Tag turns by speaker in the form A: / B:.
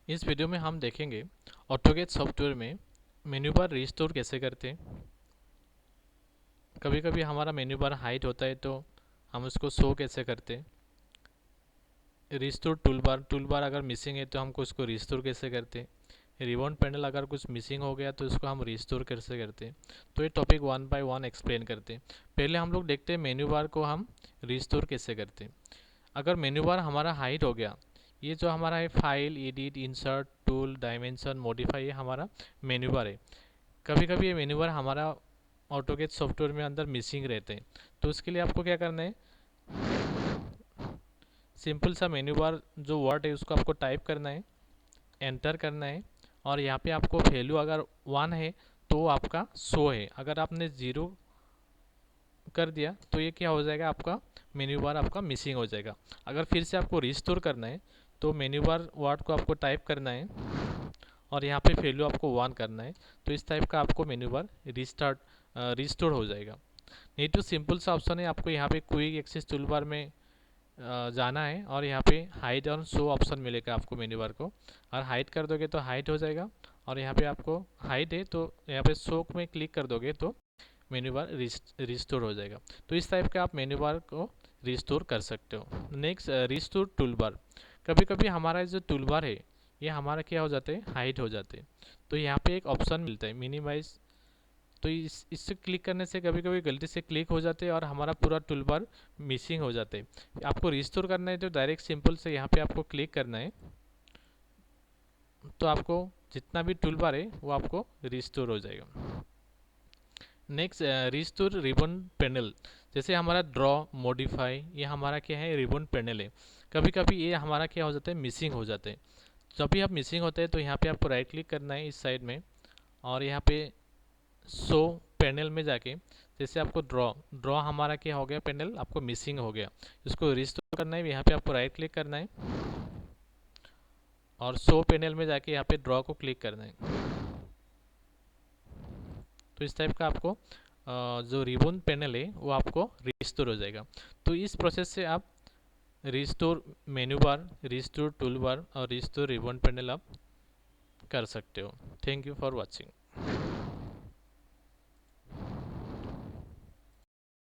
A: इस वीडियो में हम देखेंगे ऑटोकैड सॉफ्टवेयर में मेन्यू बार रिस्टोर कैसे करते हैं। कभी कभी हमारा मेन्यू बार हाइड होता है तो हम उसको शो कैसे करते हैं। रिस्टोर टूल बार अगर मिसिंग है तो हमको उसको रिस्टोर कैसे करते हैं। रिबन पैनल अगर कुछ मिसिंग हो गया तो उसको हम रिस्टोर कैसे करते हैं। तो ये topic one by one explain करते हैं। पहले हम लोग देखते हैं मेन्यू बार को हम रिस्टोर कैसे करते हैं। अगर मेन्यू बार हमारा हाइड हो गया, ये जो हमारा है file, edit, insert, tool, dimension, modify, ये हमारा मेन्यू बार है। कभी कभी ये मेन्यू बार हमारा ऑटोकैड सॉफ्टवेयर में अंदर मिसिंग रहते हैं। तो उसके लिए आपको क्या करना है, सिंपल सा मेन्यू बार जो वर्ड है उसको आपको टाइप करना है, एंटर करना है, और यहाँ पे आपको वैल्यू अगर 1 है तो वो आपका शो है। अगर आपने 0 कर दिया तो ये क्या हो जाएगा, आपका मेन्यू बार आपका मिसिंग हो जाएगा। अगर फिर से आपको रिस्टोर करना है तो मेन्यू बार वर्ड को आपको टाइप करना है और यहाँ पे वैल्यू आपको 1 करना है। तो इस टाइप का आपको मेन्यू बार रिस्टोर हो जाएगा। नहीं तो सिंपल सा ऑप्शन है, आपको यहाँ पे क्विक एक्सेस टूल बार में जाना है और यहाँ पे हाइड और शो ऑप्शन मिलेगा आपको मेन्यू बार को। और हाइड कर दोगे तो हाइड हो जाएगा, और यहाँ पे आपको हाइड है तो यहाँ पे शो में क्लिक कर दोगे तो मेन्यू बार रिस्टोर हो जाएगा। तो इस टाइप का आप मेन्यू बार को रिस्टोर कर सकते हो। Next, restore tool bar. कभी कभी हमारा जो टूल बार है ये हमारा क्या हो जाते हैं, हाइड हो जाते हैं। तो यहाँ पे एक ऑप्शन मिलता है मिनिमाइज। तो इससे क्लिक करने से कभी कभी गलती से क्लिक हो जाते हैं और हमारा पूरा टूल बार मिसिंग हो जाते हैं। आपको रिस्टोर करना है तो डायरेक्ट सिंपल से यहाँ पे आपको क्लिक करना है, तो आपको जितना भी टूल बार है वो आपको रिस्टोर हो जाएगा। Next, restore ribbon panel. जैसे हमारा ड्रॉ, मॉडिफाई, ये हमारा क्या है, रिबन पैनल है। कभी कभी ये हमारा क्या हो जाता है, मिसिंग हो जाते हैं। जब भी आप मिसिंग होते हैं तो यहाँ पे आपको राइट क्लिक करना है इस साइड में, और यहाँ पे शो पैनल में जाके, जैसे आपको ड्रॉ ड्रॉ हमारा क्या हो गया, पैनल आपको मिसिंग हो गया, इसको रिस्टोर करना है। यहाँ पे आपको राइट क्लिक करना है और शो पैनल में जाके यहाँ पे ड्रॉ को क्लिक करना है। तो इस टाइप का आपको जो रिबन पैनल है वो आपको रिस्टोर हो जाएगा। तो इस प्रोसेस से आप restore menu bar, restore tool bar और रिस्टोर रिबन पैनल आप कर सकते हो। Thank you for watching.